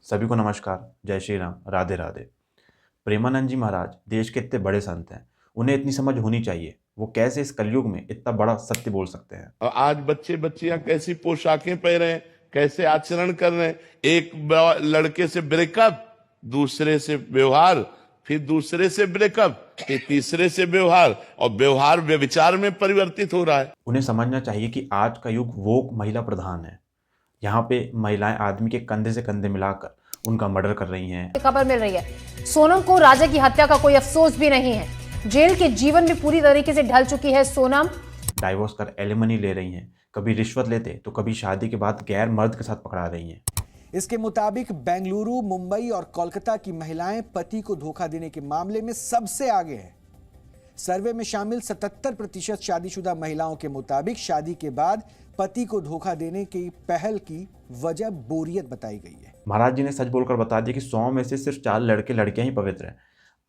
सभी को नमस्कार, जय श्री राम, राधे राधे। प्रेमानंद जी महाराज देश के इतने बड़े संत हैं, उन्हें इतनी समझ होनी चाहिए। वो कैसे इस कलयुग में इतना बड़ा सत्य बोल सकते हैं। और आज बच्चे बच्चियां कैसी पोशाकें पहने हैं, कैसे आचरण कर रहे हैं। एक लड़के से ब्रेकअप, दूसरे से व्यवहार, फिर दूसरे से ब्रेकअप, फिर तीसरे से व्यवहार, और व्यवहार व्यभिचार में परिवर्तित हो रहा है। उन्हें समझना चाहिए कि आज का युग वोक महिला प्रधान है। यहाँ पे महिलाएं आदमी के कंधे से कंधे मिलाकर उनका मर्डर कर रही हैं। खबर मिल रही है सोनम को राजा की हत्या का कोई अफसोस भी नहीं है। जेल के जीवन में पूरी तरीके से ढल चुकी है सोनम। डाइवोर्स कर एलिमनी ले रही हैं, कभी रिश्वत लेते तो कभी शादी के बाद गैर मर्द के साथ पकड़ा रही हैं। इसके मुताबिक बेंगलुरु, मुंबई और कोलकाता की महिलाएं पति को धोखा देने के मामले में सबसे आगे हैं। सर्वे में शामिल 77% शादीशुदा महिलाओं के मुताबिक शादी के बाद पति को धोखा देने की पहल की वजह बोरियत बताई गई है। महाराज जी ने सच बोलकर बता दिया कि 100 में से सिर्फ 4 लड़के लड़कियां ही पवित्र हैं।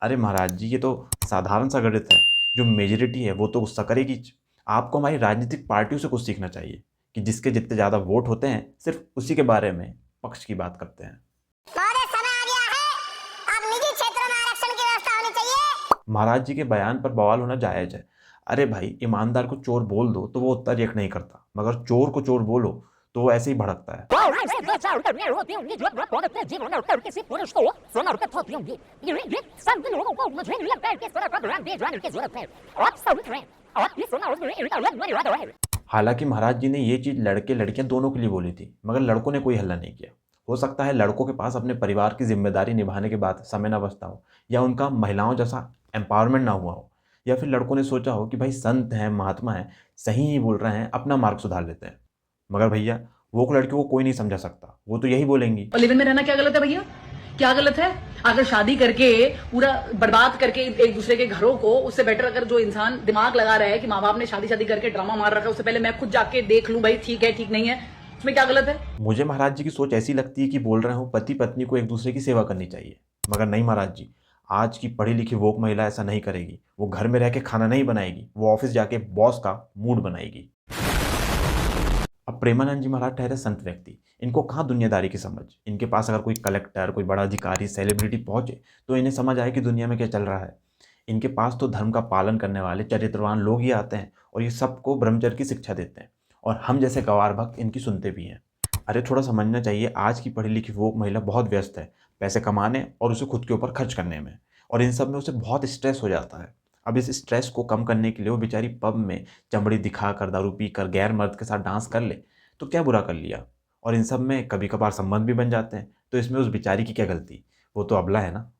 अरे महाराज जी, ये तो साधारण सा गणित है। जो मेजोरिटी है वो तो गुस्सा करेगी। आपको हमारी राजनीतिक पार्टियों से कुछ सीखना चाहिए कि जिसके जितने ज़्यादा वोट होते हैं सिर्फ उसी के बारे में पक्ष की बात करते हैं। समय आ गया है, अब निजी क्षेत्रों में आरक्षण की व्यवस्था होनी चाहिए। महाराज जी के बयान पर बवाल होना जायज है। अरे भाई, ईमानदार को चोर बोल दो तो वो उतना रिएक्ट नहीं करता, मगर चोर को चोर बोलो तो वो ऐसे ही भड़कता है। हालांकि महाराज जी ने ये चीज लड़के लड़कियां दोनों के लिए बोली थी, मगर लड़कों ने कोई हल्ला नहीं किया। हो सकता है लड़कों के पास अपने परिवार की जिम्मेदारी निभाने के बाद समय ना बचता हो, या उनका महिलाओं जैसा एम्पावरमेंट ना हुआ हो, या फिर लड़कों ने सोचा हो कि भाई संत हैं, महात्मा हैं, सही ही बोल रहे हैं, अपना मार्ग सुधार लेते हैं। मगर भैया, वो लड़कियों को कोई नहीं समझा सकता, वो तो यही बोलेंगी। और लिव इन में रहना क्या गलत है भैया? क्या गलत है? अगर शादी करके पूरा बर्बाद करके एक दूसरे के घरों को, उससे बेटर अगर जो इंसान दिमाग लगा रहा है कि माँ बाप ने शादी करके ड्रामा मार रखा है, उससे पहले मैं खुद जाके देख लूं भाई ठीक है ठीक नहीं है, उसमें क्या गलत है? मुझे महाराज जी की सोच ऐसी लगती है कि बोल रहे हो पति पत्नी को एक दूसरे की सेवा करनी चाहिए, मगर नहीं महाराज जी, आज की पढ़ी लिखी वोक महिला ऐसा नहीं करेगी। वो घर में रह के खाना नहीं बनाएगी, वो ऑफिस जाके बॉस का मूड बनाएगी। अब प्रेमानंद जी महाराज ठहरे संत व्यक्ति, इनको कहाँ दुनियादारी की समझ। इनके पास अगर कोई कलेक्टर, कोई बड़ा अधिकारी, सेलिब्रिटी पहुंचे तो इन्हें समझ आए कि दुनिया में क्या चल रहा है। इनके पास तो धर्म का पालन करने वाले चरित्रवान लोग ही आते हैं और ये सबको ब्रह्मचर्य की शिक्षा देते हैं, और हम जैसे गवार भक्त इनकी सुनते भी हैं। अरे थोड़ा समझना चाहिए, आज की पढ़ी लिखी वो महिला बहुत व्यस्त है पैसे कमाने और उसे खुद के ऊपर खर्च करने में, और इन सब में उसे बहुत स्ट्रेस हो जाता है। अब इस स्ट्रेस को कम करने के लिए वो बेचारी पब में चमड़ी दिखाकर, दारू पीकर, गैर मर्द के साथ डांस कर ले तो क्या बुरा कर लिया। और इन सब में कभी कभार संबंध भी बन जाते हैं, तो इसमें उस बेचारी की क्या गलती, वो तो अबला है ना।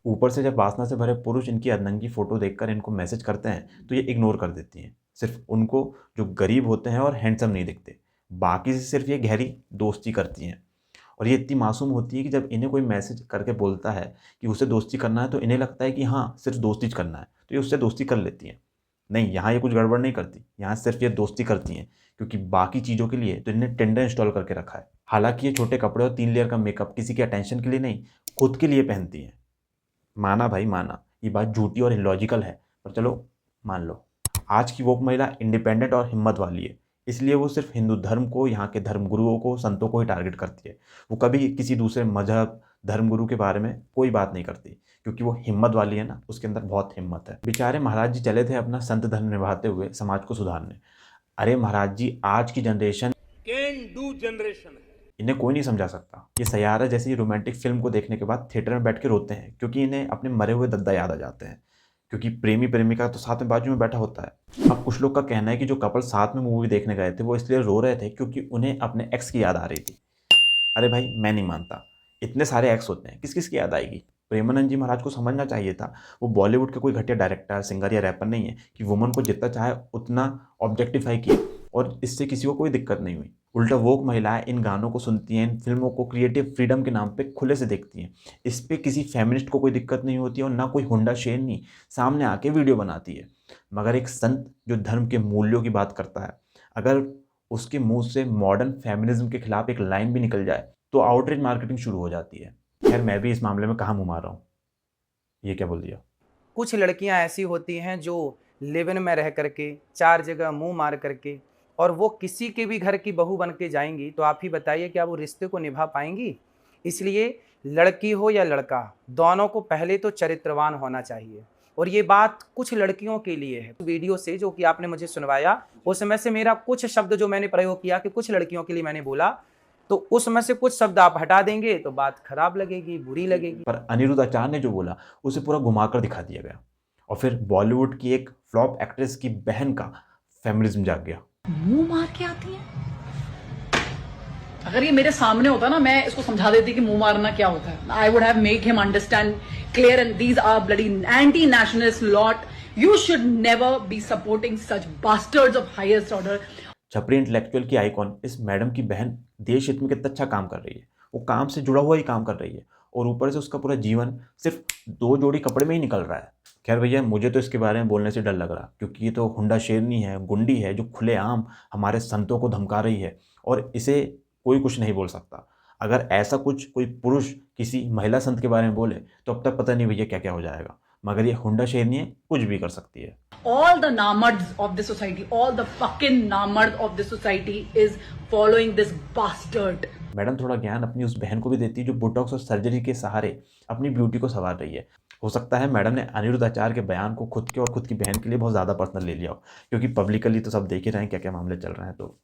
ऊपर से जब वासना से भरे पुरुष इनकी अर्धनंगी फोटो देखकर इनको मैसेज करते हैं तो ये इग्नोर कर देती हैं। सिर्फ उनको जो गरीब होते हैं और हैंडसम नहीं दिखते, बाकी से सिर्फ ये गहरी दोस्ती करती हैं। और ये इतनी मासूम होती है कि जब इन्हें कोई मैसेज करके बोलता है कि उसे दोस्ती करना है तो इन्हें लगता है कि हाँ सिर्फ दोस्ती करना है, तो ये उससे दोस्ती कर लेती हैं। नहीं, यहाँ ये कुछ गड़बड़ नहीं करती, यहाँ सिर्फ ये दोस्ती करती हैं क्योंकि बाकी चीज़ों के लिए तो इन्हें टिंडर इंस्टॉल करके रखा है। हालांकि ये छोटे कपड़े और 3 लेयर का मेकअप किसी के अटेंशन के लिए नहीं, खुद के लिए पहनती हैं। माना भाई माना, ये बात झूठी और इलॉजिकल है, पर चलो मान लो। आज की वोक महिला इंडिपेंडेंट और हिम्मत वाली है, इसलिए वो सिर्फ हिंदू धर्म को, यहाँ के धर्मगुरुओं को, संतों को ही टारगेट करती है। वो कभी किसी दूसरे मजहब, धर्मगुरु के बारे में कोई बात नहीं करती, क्योंकि वो हिम्मत वाली है ना, उसके अंदर बहुत हिम्मत है। बेचारे महाराज जी चले थे अपना संत धर्म निभाते हुए समाज को सुधारने। अरे महाराज जी, आज की जनरेशन कैन डू जनरेशन है, इन्हें कोई नहीं समझा सकता। ये सैयारा जैसी रोमांटिक फिल्म को देखने के बाद थिएटर में बैठ के रोते हैं, क्योंकि इन्हें अपने मरे हुए दद्दा याद आ जाते हैं, क्योंकि प्रेमी प्रेमिका तो साथ में बाजू में बैठा होता है। अब कुछ लोग का कहना है कि जो कपल साथ में मूवी देखने गए थे वो इसलिए रो रहे थे क्योंकि उन्हें अपने एक्स की याद आ रही थी। अरे भाई, मैं नहीं मानता, इतने सारे एक्स होते हैं, किस किस की याद आएगी। प्रेमानंद जी महाराज को समझना चाहिए था, वो बॉलीवुड के कोई घटिया डायरेक्टर, सिंगर या रैपर नहीं है कि वुमन को जितना चाहे उतना ऑब्जेक्टिफाई किया और इससे किसी को कोई दिक्कत नहीं हुई। उल्टा वोक महिलाएं इन गानों को सुनती हैं, इन फिल्मों को क्रिएटिव फ्रीडम के नाम पे खुले से देखती हैं। इस पे किसी फेमिनिस्ट को कोई दिक्कत नहीं होती और ना कोई हुंडा शेरनी सामने आके वीडियो बनाती है। मगर एक संत जो धर्म के मूल्यों की बात करता है, अगर उसके मुंह से मॉडर्न फेमिनिज्म के खिलाफ एक लाइन भी निकल जाए तो आउटरीच मार्केटिंग शुरू हो जाती है। खैर, मैं भी इस मामले में कहाँ मुँह मार रहा हूँ। ये क्या बोल दिया। कुछ लड़कियां ऐसी होती हैं जो लिव इन में रह करके 4 जगह मुंह मार करके और वो किसी के भी घर की बहू बन के जाएंगी, तो आप ही बताइए क्या वो रिश्ते को निभा पाएंगी? इसलिए लड़की हो या लड़का, दोनों को पहले तो चरित्रवान होना चाहिए। और ये बात कुछ लड़कियों के लिए है। वीडियो से जो कि आपने मुझे सुनवाया, उसमें से मेरा कुछ शब्द जो मैंने प्रयोग किया कि कुछ लड़कियों के लिए मैंने बोला, तो उसमें से कुछ शब्द आप हटा देंगे तो बात खराब लगेगी, बुरी लगेगी। पर अनिरुद्ध आचार्य ने जो बोला उसे पूरा घुमाकर दिखा दिया गया और फिर बॉलीवुड की एक फ्लॉप एक्ट्रेस की बहन का फेमिनिज्म जाग गया। मुंह मार के आती है। अगर ये मेरे सामने होता ना, मैं इसको समझा देती कि मुंह मारना क्या होता है। I would have make him understand clear and these are bloody anti nationalist lot. You should never be supporting such bastards of highest order. छपरी इंटेलेक्चुअल की आइकॉन इस मैडम की बहन देश हित में कितना अच्छा काम कर रही है। वो काम से जुड़ा हुआ ही काम कर रही है और ऊपर से उसका पूरा जीवन सिर्फ 2 जोड़ी कपड़े में ही निकल रहा है। खैर भैया, मुझे तो इसके बारे में बोलने से डर लग रहा, क्योंकि ये तो हुंडा शेरनी है, गुंडी है, जो खुलेआम हमारे संतों को धमका रही है और इसे कोई कुछ नहीं बोल सकता। अगर ऐसा कुछ कोई पुरुष किसी महिला संत के बारे में बोले तो अब तक पता नहीं भैया क्या क्या हो जाएगा। मगर ये हुंडा शेरनी है, कुछ भी कर सकती है। All the namards of this society, all the fucking namards of this society is following this bastard. Madam थोड़ा ज्ञान अपनी उस बहन को भी देती जो बोटॉक्स और सर्जरी के सहारे अपनी ब्यूटी को संवार रही है। हो सकता है मैडम ने अनिरुद्ध आचार्य के बयान को खुद के और खुद की बहन के लिए बहुत ज़्यादा पर्सनल ले लिया हो, क्योंकि पब्लिकली तो सब देख ही रहे हैं क्या क्या मामले चल रहे हैं, तो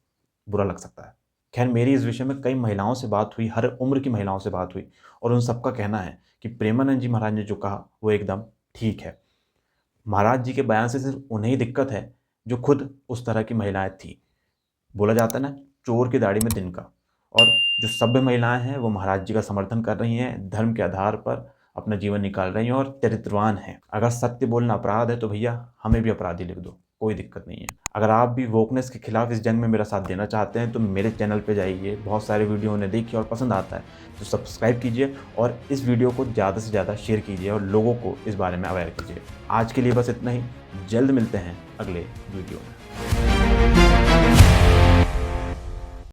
बुरा लग सकता है। खैर, मेरी इस विषय में कई महिलाओं से बात हुई, हर उम्र की महिलाओं से बात हुई और उन सबका कहना है कि प्रेमानंद जी महाराज ने जो कहा वो एकदम ठीक है। महाराज जी के बयान से सिर्फ उन्हें ही दिक्कत है जो खुद उस तरह की महिलाएं थी। बोला जाता है ना, चोर की दाढ़ी में तिनका। और जो सभ्य महिलाएं हैं वो महाराज जी का समर्थन कर रही हैं, धर्म के आधार पर अपना जीवन निकाल रही हैं और चरित्रवान हैं। अगर सत्य बोलना अपराध है तो भैया हमें भी अपराधी लिख दो, कोई दिक्कत नहीं है। अगर आप भी वोकनेस के खिलाफ इस जंग में मेरा साथ देना चाहते हैं तो मेरे चैनल पे जाइए, बहुत सारे वीडियो उन्हें देखिए और पसंद आता है तो सब्सक्राइब कीजिए और इस वीडियो को ज़्यादा से ज़्यादा शेयर कीजिए और लोगों को इस बारे में अवेयर कीजिए। आज के लिए बस इतना ही, जल्द मिलते हैं अगले वीडियो में।